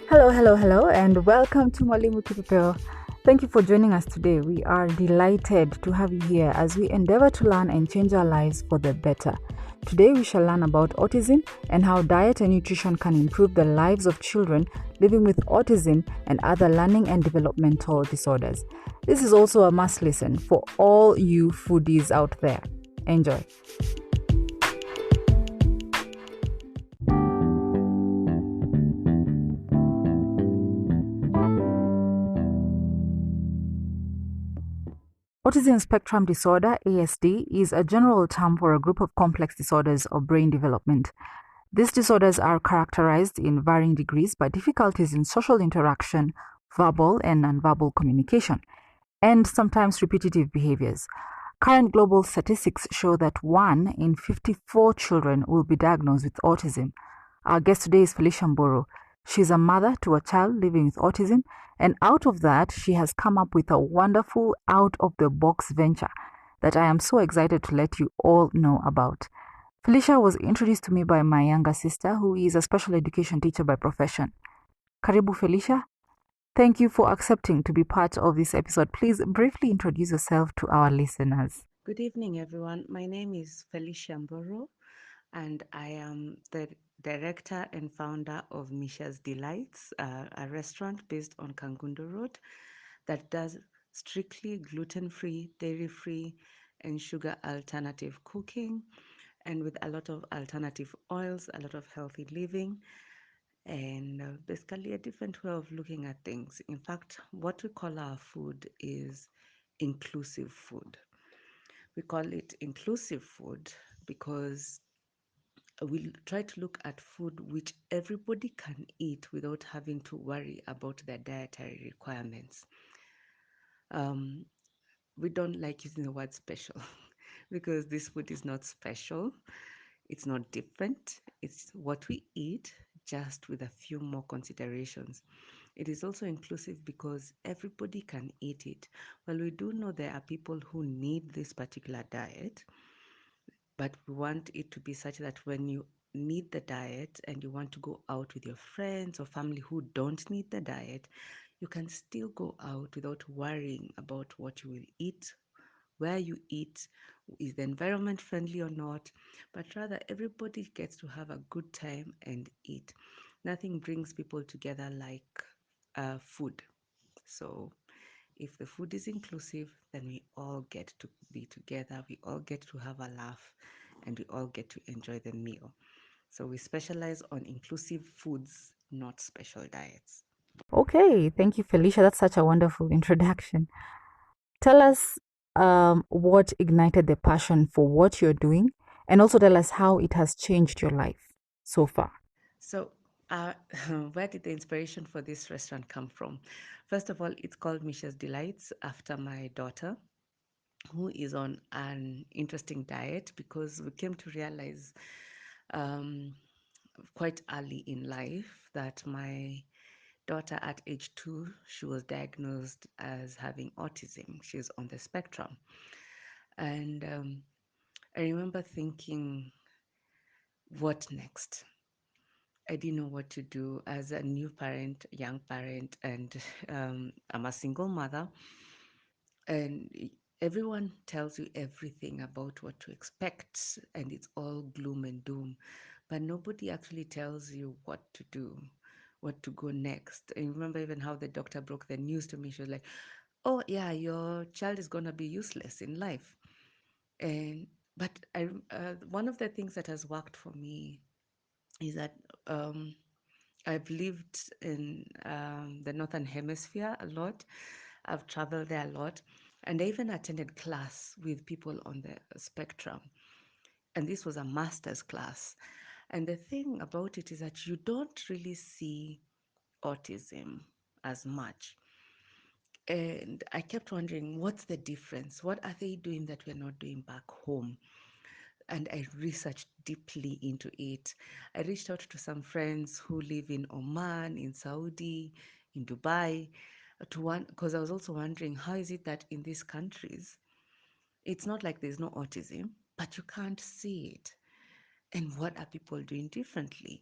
Hello, hello, hello, and welcome to Mwalimu Kipepeo. Thank you for joining us today. We are delighted to have you here as we endeavor to learn and change our lives for the better. Today, we shall learn about autism and how diet and nutrition can improve the lives of children living with autism and other learning and developmental disorders. This is also a must listen for all you foodies out there. Enjoy. Autism spectrum disorder, ASD, is a general term for a group of complex disorders of brain development. These disorders are characterized in varying degrees by difficulties in social interaction, verbal and nonverbal communication, and sometimes repetitive behaviors. Current global statistics show that 1 in 54 children will be diagnosed with autism. Our guest today is Felicia Mburu. She's a mother to a child living with autism, and out of that, she has come up with a wonderful out of the box venture that I am so excited to let you all know about. Felicia was introduced to me by my younger sister, who is a special education teacher by profession. Karibu, Felicia. Thank you for accepting to be part of this episode. Please briefly introduce yourself to our listeners. Good evening, everyone. My name is Felicia Mburu, and I am the director and founder of Misha's Delights, a restaurant based on Kangundo Road that does strictly gluten-free, dairy-free, and sugar alternative cooking, and with a lot of alternative oils, a lot of healthy living, and basically a different way of looking at things. In fact, what we call our food is inclusive food. We call it inclusive food because we try to look at food which everybody can eat without having to worry about their dietary requirements. Um, we don't like using the word special because this food is not special, it's not different, it's what we eat, just with a few more considerations. It is also inclusive because everybody can eat it. Well, we do know there are people who need this particular diet, but we want it to be such that when you need the diet and you want to go out with your friends or family who don't need the diet, you can still go out without worrying about what you will eat, where you eat, is the environment friendly or not, but rather everybody gets to have a good time and eat. Nothing brings people together like food. So if the food is inclusive, then we all get to be together, we all get to have a laugh, and we all get to enjoy the meal. So we specialize on inclusive foods, not special diets. Okay, thank you, Felicia. That's such a wonderful introduction. Tell us what ignited the passion for what you're doing, and also tell us how it has changed your life so far. So, where did the inspiration for this restaurant come from? First of all, it's called Misha's Delights after my daughter, who is on an interesting diet because we came to realize um, quite early in life that my daughter at age 2, she was diagnosed as having autism. She's on the spectrum. And I remember thinking, what next? I didn't know what to do as a new parent, young parent, and I'm a single mother. And everyone tells you everything about what to expect, and it's all gloom and doom. But nobody actually tells you what to do, what to go next. I remember even how the doctor broke the news to me. She was like, "Oh yeah, your child is gonna be useless in life." And one of the things that has worked for me is that I've lived in the Northern Hemisphere a lot. I've traveled there a lot. And I even attended class with people on the spectrum. And this was a master's class. And the thing about it is that you don't really see autism as much. And I kept wondering, what's the difference? What are they doing that we're not doing back home? And I researched deeply into it. I reached out to some friends who live in Oman, in Saudi, in Dubai, to one because I was also wondering how is it that in these countries it's not like there's no autism, but you can't see it. And what are people doing differently?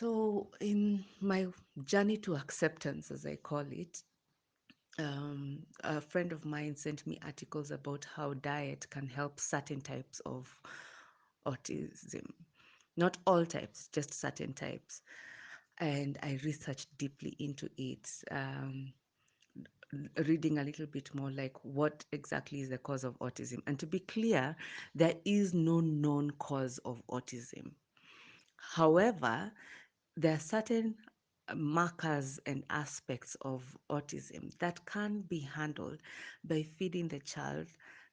So, in my journey to acceptance, as I call it, a friend of mine sent me articles about how diet can help certain types of autism. Not all types, just certain types. And I researched deeply into it, reading a little bit more like what exactly is the cause of autism. And to be clear, there is no known cause of autism. However, there are certain markers and aspects of autism that can be handled by feeding the child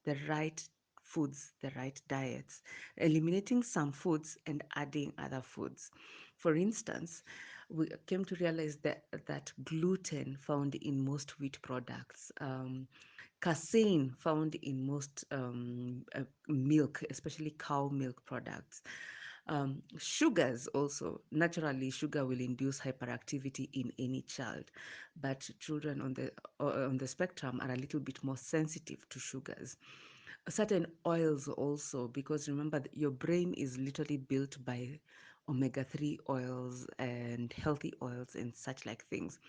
the right foods, the right diets, eliminating some foods and adding other foods. For instance, we came to realize that gluten found in most wheat products, casein found in most milk, especially cow milk products. Sugars also, naturally, sugar will induce hyperactivity in any child, but children on the spectrum are a little bit more sensitive to sugars. Certain oils also, because remember that your brain is literally built by omega-3 oils and healthy oils and such like things.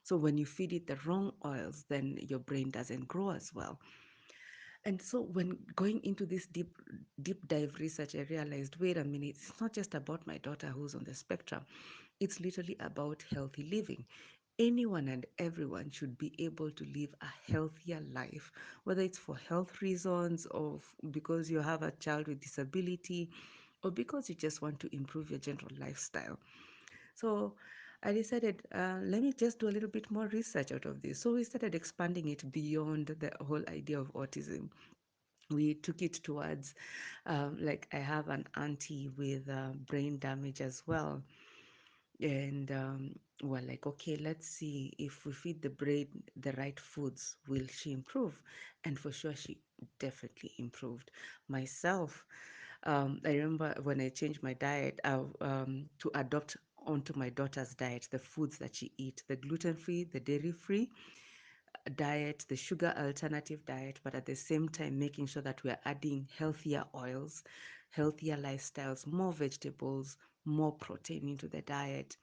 So when you feed it the wrong oils, then your brain doesn't grow as well. And so when going into this deep dive research, I realized, wait a minute, it's not just about my daughter who's on the spectrum. It's literally about healthy living. Anyone and everyone should be able to live a healthier life, whether it's for health reasons or because you have a child with disability or because you just want to improve your general lifestyle. So I decided, let me just do a little bit more research out of this. So we started expanding it beyond the whole idea of autism. We took it towards, like, I have an auntie with brain damage as well. And we're like, okay, let's see if we feed the brain the right foods, will she improve? And for sure, she definitely improved. Myself, I remember when I changed my diet to adopt onto my daughter's diet the foods that she eats, the gluten-free, the dairy-free diet, the sugar alternative diet, but at the same time making sure that we're adding healthier oils, healthier lifestyles, more vegetables, more protein into the diet,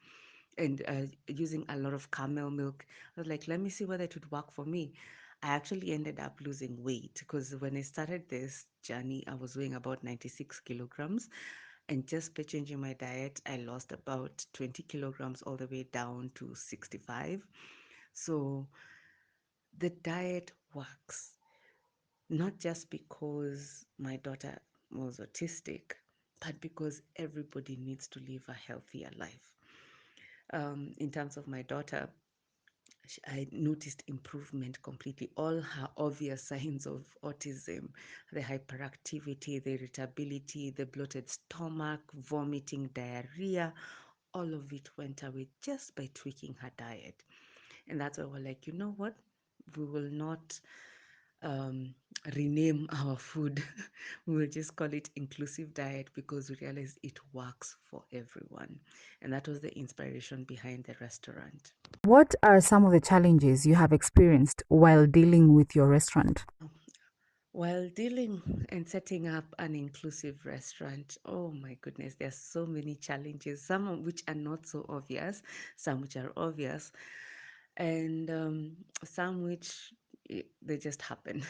and using a lot of camel milk. I was like, let me see whether it would work for me. I actually ended up losing weight because when I started this journey, I was weighing about 96 kilograms. And just by changing my diet, I lost about 20 kilograms all the way down to 65. So the diet works, not just because my daughter was autistic, but because everybody needs to live a healthier life. In terms of my daughter, I noticed improvement completely. All her obvious signs of autism, the hyperactivity, the irritability, the bloated stomach, vomiting, diarrhea, all of it went away just by tweaking her diet. And that's why we're like, you know what? We will not um, rename our food. We will just call it inclusive diet because we realize it works for everyone. And that was the inspiration behind the restaurant. What are some of the challenges you have experienced while dealing with your restaurant? While dealing and setting up an inclusive restaurant, oh my goodness, there's so many challenges, some of which are not so obvious, some which are obvious, and some which they just happen.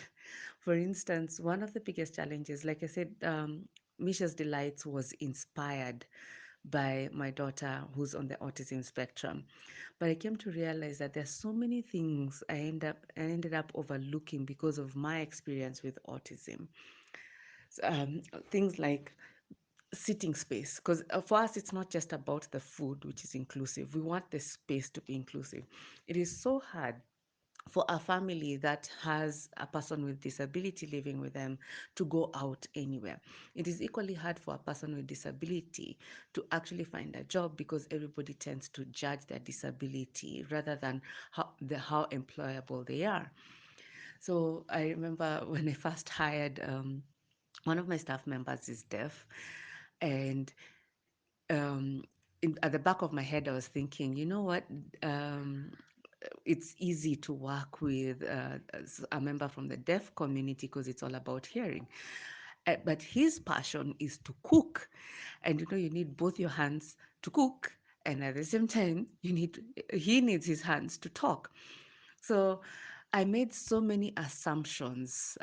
For instance, one of the biggest challenges, like I said, Misha's Delights was inspired by my daughter who's on the autism spectrum. But I came to realize that there's so many things I ended up overlooking because of my experience with autism. Um, Things like sitting space, because for us it's not just about the food, which is inclusive. We want the space to be inclusive. It is so hard for a family that has a person with disability living with them to go out anywhere. It is equally hard for a person with disability to actually find a job because everybody tends to judge their disability rather than how employable they are. So I remember when I first hired, one of my staff members is deaf, and um, at the back of my head, I was thinking, you know what? Um, it's easy to work with as a member from the deaf community because it's all about hearing. But his passion is to cook. And you know, you need both your hands to cook and at the same time, he needs his hands to talk. So I made so many assumptions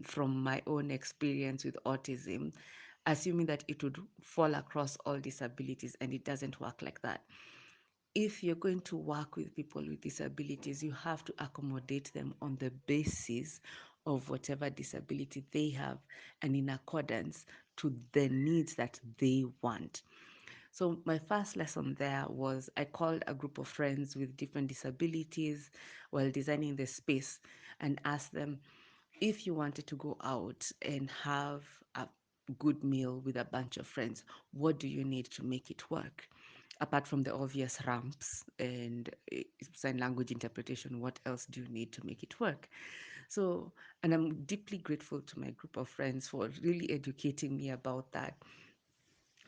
from my own experience with autism, assuming that it would fall across all disabilities, and it doesn't work like that. If you're going to work with people with disabilities, you have to accommodate them on the basis of whatever disability they have and in accordance to the needs that they want. So, my first lesson there was I called a group of friends with different disabilities while designing the space and asked them, if you wanted to go out and have a good meal with a bunch of friends, what do you need to make it work? Apart from the obvious ramps and sign language interpretation, what else do you need to make it work? So, and I'm deeply grateful to my group of friends for really educating me about that.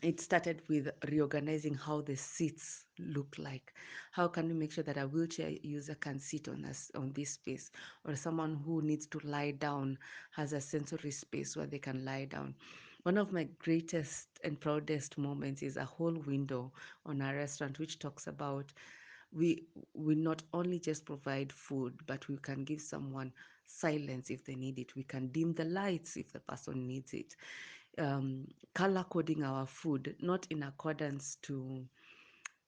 It started with reorganizing how the seats look like. How can we make sure that a wheelchair user can sit on us on this space, or someone who needs to lie down has a sensory space where they can lie down? One of my greatest and proudest moments is a whole window on our restaurant which talks about we we not only just provide food, but we can give someone silence if they need it. We can dim the lights if the person needs it. Color coding our food, not in accordance to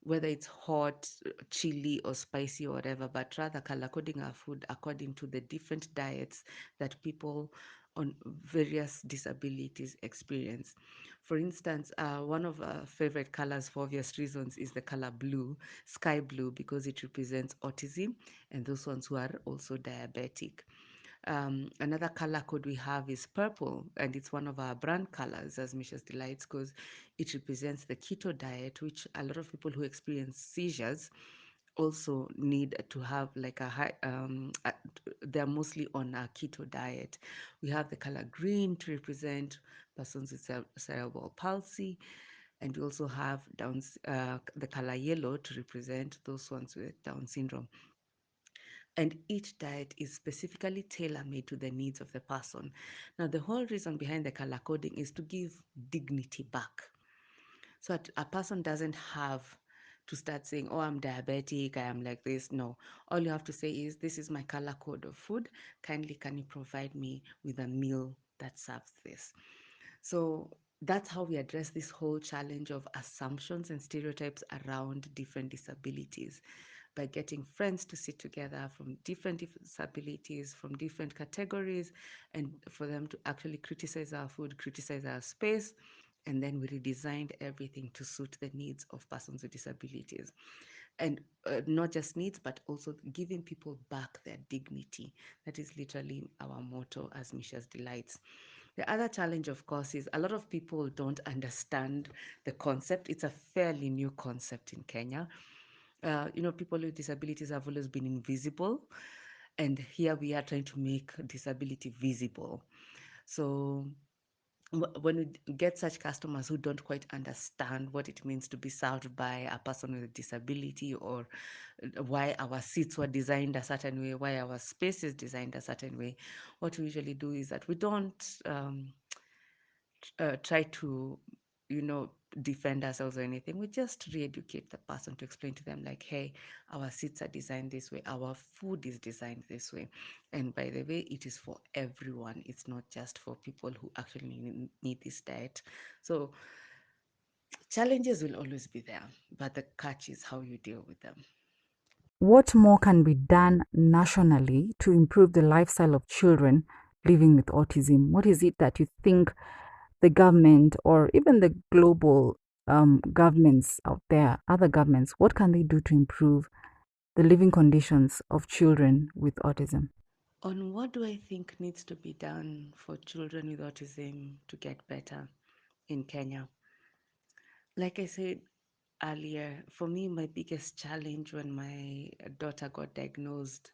whether it's hot, chili, or spicy or whatever, but rather color coding our food according to the different diets that people on various disabilities experience. For instance, one of our favorite colors for obvious reasons is the color blue, sky blue, because it represents autism and those ones who are also diabetic. Another color code we have is purple, and it's one of our brand colors as Misha's Delights because it represents the keto diet, which a lot of people who experience seizures also need to have like a high, they're mostly on a keto diet. We have the color green to represent persons with cerebral palsy, and we also have the color yellow to represent those ones with Down syndrome. And each diet is specifically tailor made to the needs of the person. Now, the whole reason behind the color coding is to give dignity back. So that a person doesn't have to start saying, oh, I'm diabetic, I am like this. No, all you have to say is, this is my color code of food. Kindly, can you provide me with a meal that serves this? So that's how we address this whole challenge of assumptions and stereotypes around different disabilities by getting friends to sit together from different disabilities, from different categories, and for them to actually criticize our food, criticize our space. And then we redesigned everything to suit the needs of persons with disabilities. And not just needs, but also giving people back their dignity. That is literally our motto as Misha's Delights. The other challenge, of course, is a lot of people don't understand the concept. It's a fairly new concept in Kenya. People with disabilities have always been invisible, and here we are trying to make disability visible. So when we get such customers who don't quite understand what it means to be served by a person with a disability, or why our seats were designed a certain way, why our space is designed a certain way, what we usually do is that we don't try to, you know, defend ourselves or anything. We just re-educate the person to explain to them, like, hey, our seats are designed this way, our food is designed this way. And by the way, it is for everyone. It's not just for people who actually need this diet. So challenges will always be there, but the catch is how you deal with them. What more can be done nationally to improve the lifestyle of children living with autism? What is it that you think the government or even the global governments out there, other governments, what can they do to improve the living conditions of children with autism? On what do I think needs to be done for children with autism to get better in Kenya? Like I said earlier, for me, my biggest challenge when my daughter got diagnosed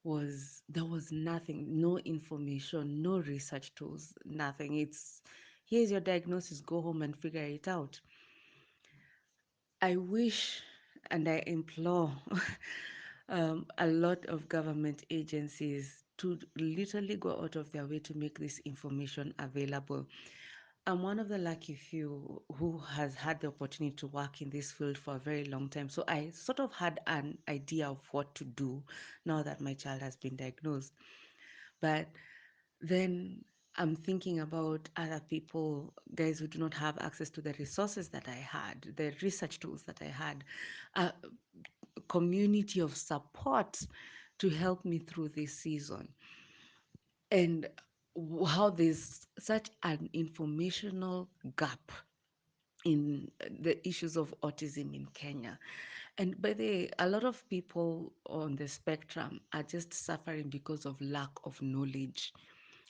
was there was nothing, no information, no research tools, nothing. It's here's your diagnosis, go home and figure it out. I wish and I implore a lot of government agencies to literally go out of their way to make this information available. I'm one of the lucky few who has had the opportunity to work in this field for a very long time. So I sort of had an idea of what to do now that my child has been diagnosed. But then I'm thinking about other people, guys who do not have access to the resources that I had, the research tools that I had, a community of support to help me through this season. And how there's such an informational gap in the issues of autism in Kenya. And by the way, a lot of people on the spectrum are just suffering because of lack of knowledge,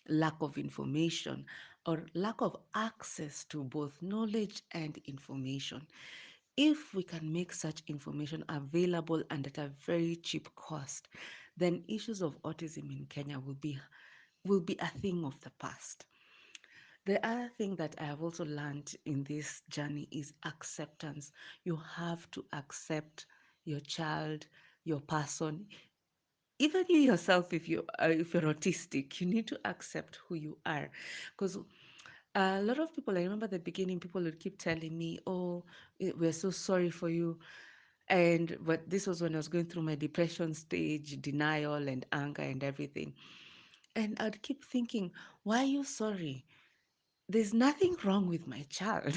lack of information, or lack of access to both knowledge and information. If we can make such information available and at a very cheap cost, then issues of autism in Kenya will be a thing of the past. The other thing that I have also learned in this journey is acceptance. You have to accept your child, your person, even you yourself. If you're autistic, you need to accept who you are, because a lot of people. I remember at the beginning, people would keep telling me, "Oh, we're so sorry for you." But this was when I was going through my depression stage, denial and anger and everything. And I'd keep thinking, why are you sorry? There's nothing wrong with my child.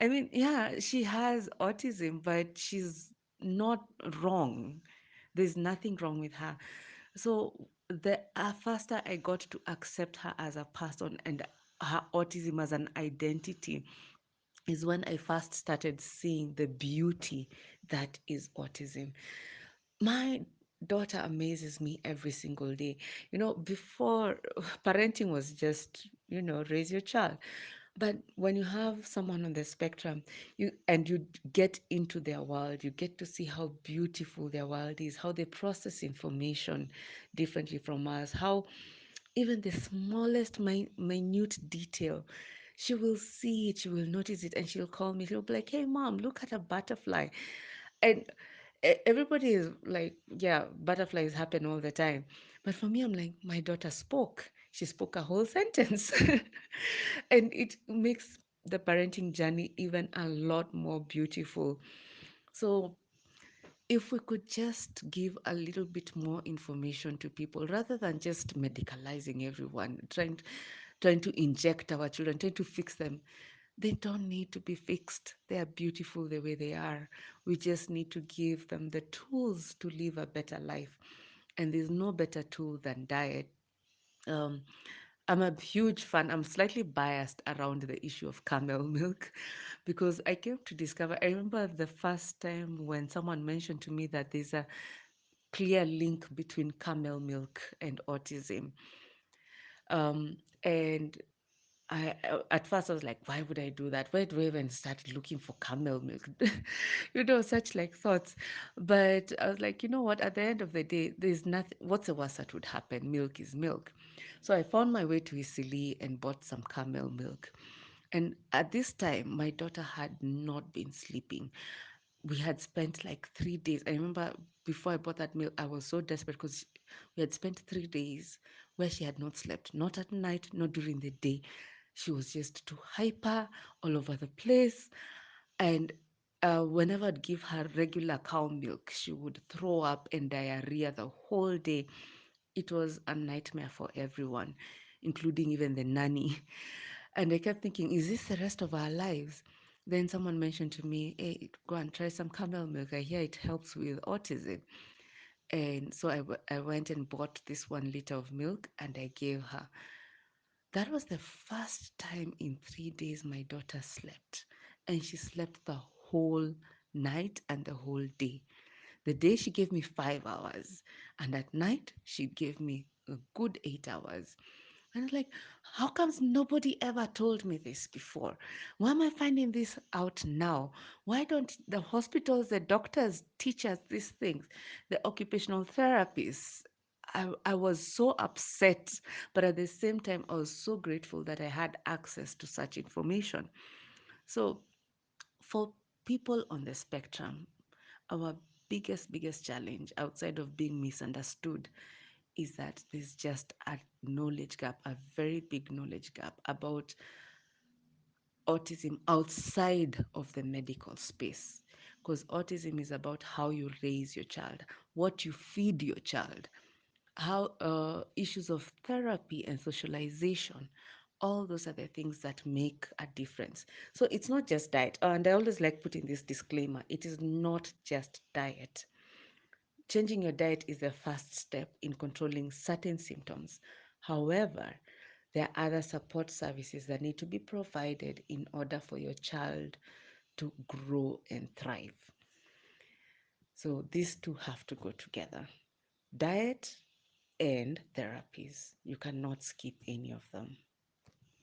I mean, yeah, she has autism, but she's not wrong. There's nothing wrong with her. So the faster I got to accept her as a person and her autism as an identity is when I first started seeing the beauty that is autism. My daughter amazes me every single day. Before, parenting was just, raise your child. But when you have someone on the spectrum, you get into their world, you get to see how beautiful their world is, how they process information differently from us, how even the smallest minute detail, she will see it, she will notice it, and she'll call me. She'll be like, "Hey, mom, look at a butterfly." And everybody is like, yeah, butterflies happen all the time. But for me, I'm like, my daughter spoke. She spoke a whole sentence. And it makes the parenting journey even a lot more beautiful. So if we could just give a little bit more information to people rather than just medicalizing everyone, trying to inject our children, trying to fix them. They don't need to be fixed. They are beautiful the way they are. We just need to give them the tools to live a better life. And there's no better tool than diet. Um, I'm a huge fan. I'm slightly biased around the issue of camel milk because I came to discover. I remember the first time when someone mentioned to me that there's a clear link between camel milk and autism. And at first I was like, why would I do that? Why do I even start looking for camel milk? Such like thoughts. But I was like, you know what? At the end of the day, there's nothing. What's the worst that would happen? Milk is milk. So I found my way to Isili and bought some camel milk. And at this time, my daughter had not been sleeping. We had spent like 3 days. I remember before I bought that milk, I was so desperate because we had spent 3 days where she had not slept, not at night, not during the day. She was just too hyper, all over the place. And whenever I'd give her regular cow milk, she would throw up and diarrhea the whole day. It was a nightmare for everyone, including even the nanny. And I kept thinking, is this the rest of our lives? Then someone mentioned to me, hey, go and try some camel milk. I hear it helps with autism. And so I went and bought this 1 liter of milk and I gave her. That was the first time in 3 days my daughter slept. And she slept the whole night and the whole day. The day she gave me 5 hours, and at night she gave me a good 8 hours. And I was like, how comes nobody ever told me this before? Why am I finding this out now? Why don't the hospitals, the doctors teach us these things? The occupational therapists. I was so upset, but at the same time, I was so grateful that I had access to such information. So, for people on the spectrum, our biggest challenge outside of being misunderstood is that there's just a knowledge gap, a very big knowledge gap about autism outside of the medical space, because autism is about how you raise your child, what you feed your child, how issues of therapy and socialization, all those are the things that make a difference. So it's not just diet. And I always like putting this disclaimer, it is not just diet. Changing your diet is the first step in controlling certain symptoms. However, there are other support services that need to be provided in order for your child to grow and thrive. So these two have to go together, diet and therapies. You cannot skip any of them.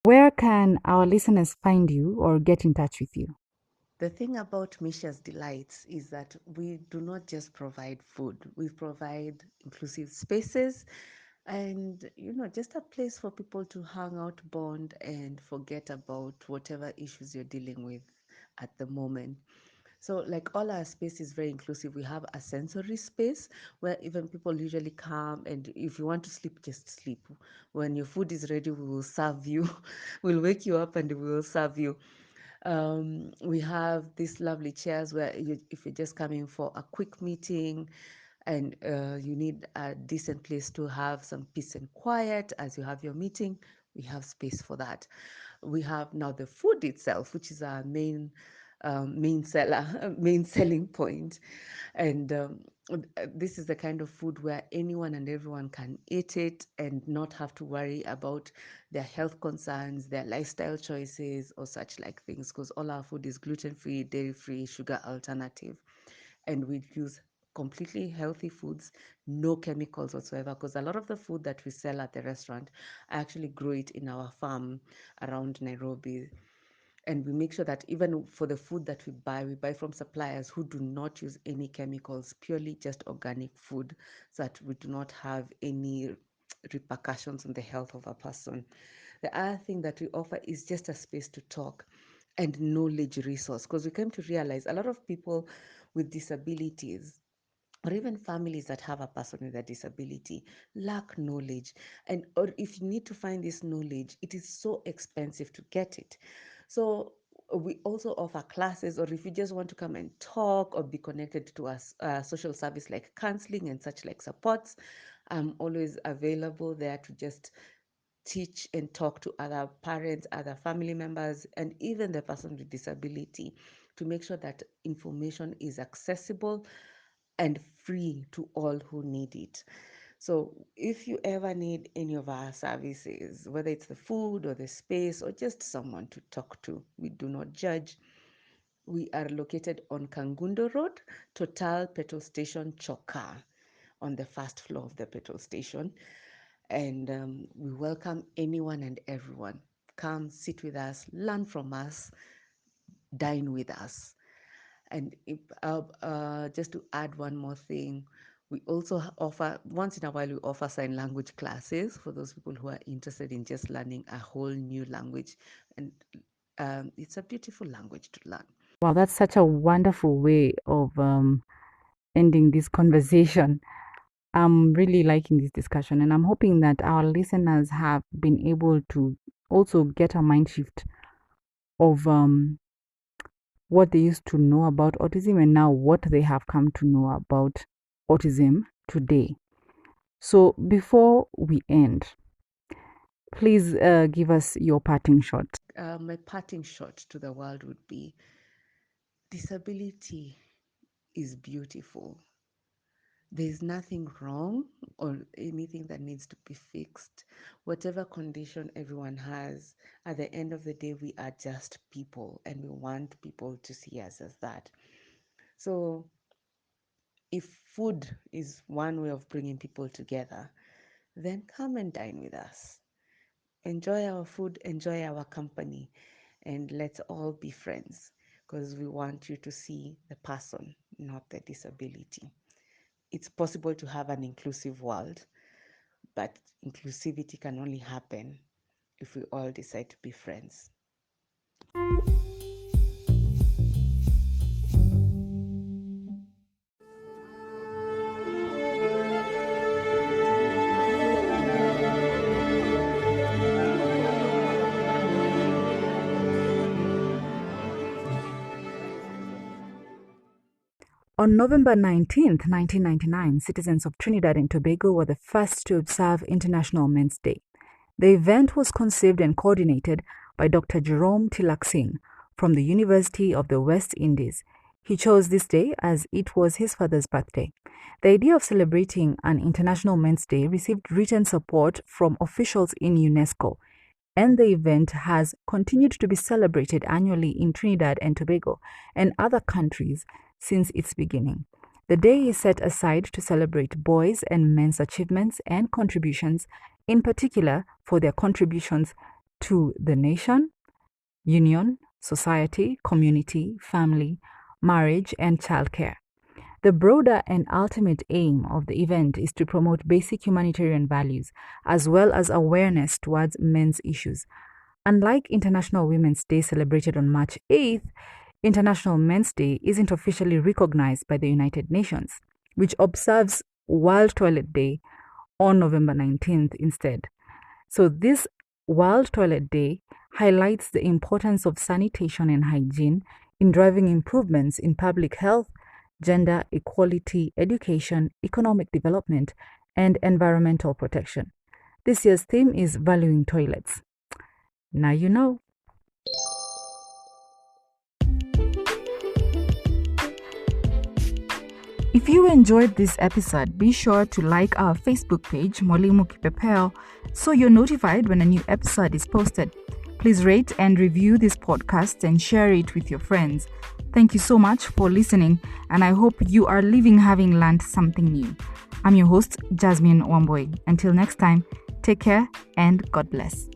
Where can our listeners find you or get in touch with you? The thing about Misha's Delights is that we do not just provide food, we provide inclusive spaces and, just a place for people to hang out, bond, and forget about whatever issues you're dealing with at the moment. So, like, all our space is very inclusive. We have a sensory space where even people usually come, and if you want to sleep, just sleep. When your food is ready, we will serve you. We'll wake you up and we will serve you. We have these lovely chairs where if you're just coming for a quick meeting and you need a decent place to have some peace and quiet as you have your meeting, we have space for that. We have now the food itself, which is our main seller, main selling point. And this is the kind of food where anyone and everyone can eat it and not have to worry about their health concerns, their lifestyle choices, or such like things, because all our food is gluten-free, dairy-free, sugar alternative. And we use completely healthy foods, no chemicals whatsoever, because a lot of the food that we sell at the restaurant, I actually grow it in our farm around Nairobi. And we make sure that even for the food that we buy from suppliers who do not use any chemicals, purely just organic food, so that we do not have any repercussions on the health of a person. The other thing that we offer is just a space to talk and knowledge resource, because we came to realize a lot of people with disabilities or even families that have a person with a disability lack knowledge, and or if you need to find this knowledge, it is so expensive to get it. So we also offer classes, or if you just want to come and talk or be connected to us social service like counseling and such like supports, I'm always available there to just teach and talk to other parents, other family members, and even the person with disability, to make sure that information is accessible and free to all who need it. So if you ever need any of our services, whether it's the food or the space or just someone to talk to, we do not judge. We are located on Kangundo Road, Total Petrol Station, Choka, on the first floor of the petrol station. And we welcome anyone and everyone. Come sit with us, learn from us, dine with us. And just to add one more thing, we also offer, once in a while, we offer sign language classes for those people who are interested in just learning a whole new language. And it's a beautiful language to learn. Wow, that's such a wonderful way of ending this conversation. I'm really liking this discussion, and I'm hoping that our listeners have been able to also get a mind shift of what they used to know about autism and now what they have come to know about autism today. So, before we end, please give us your parting shot. My parting shot to the world would be, disability is beautiful. There's nothing wrong or anything that needs to be fixed. Whatever condition everyone has, at the end of the day, we are just people and we want people to see us as that. So, if food is one way of bringing people together, then come and dine with us. Enjoy our food, enjoy our company, and let's all be friends, because we want you to see the person, not the disability. It's possible to have an inclusive world, but inclusivity can only happen if we all decide to be friends. On November 19th, 1999, citizens of Trinidad and Tobago were the first to observe International Men's Day. The event was conceived and coordinated by Dr. Jerome Tilak Singh from the University of the West Indies. He chose this day as it was his father's birthday. The idea of celebrating an International Men's Day received written support from officials in UNESCO, and the event has continued to be celebrated annually in Trinidad and Tobago and other countries since its beginning. The day is set aside to celebrate boys' and men's achievements and contributions, in particular for their contributions to the nation, union, society, community, family, marriage, and childcare. The broader and ultimate aim of the event is to promote basic humanitarian values as well as awareness towards men's issues. Unlike International Women's Day celebrated on March 8th, International Men's Day isn't officially recognized by the United Nations, which observes World Toilet Day on November 19th instead. So this World Toilet Day highlights the importance of sanitation and hygiene in driving improvements in public health, gender equality, education, economic development, and environmental protection. This year's theme is Valuing Toilets. Now you know. If you enjoyed this episode, be sure to like our Facebook page, Mwalimu Kipepeo, so you're notified when a new episode is posted. Please rate and review this podcast and share it with your friends. Thank you so much for listening, and I hope you are leaving having learned something new. I'm your host, Jasmine Wamboi. Until next time, take care and God bless.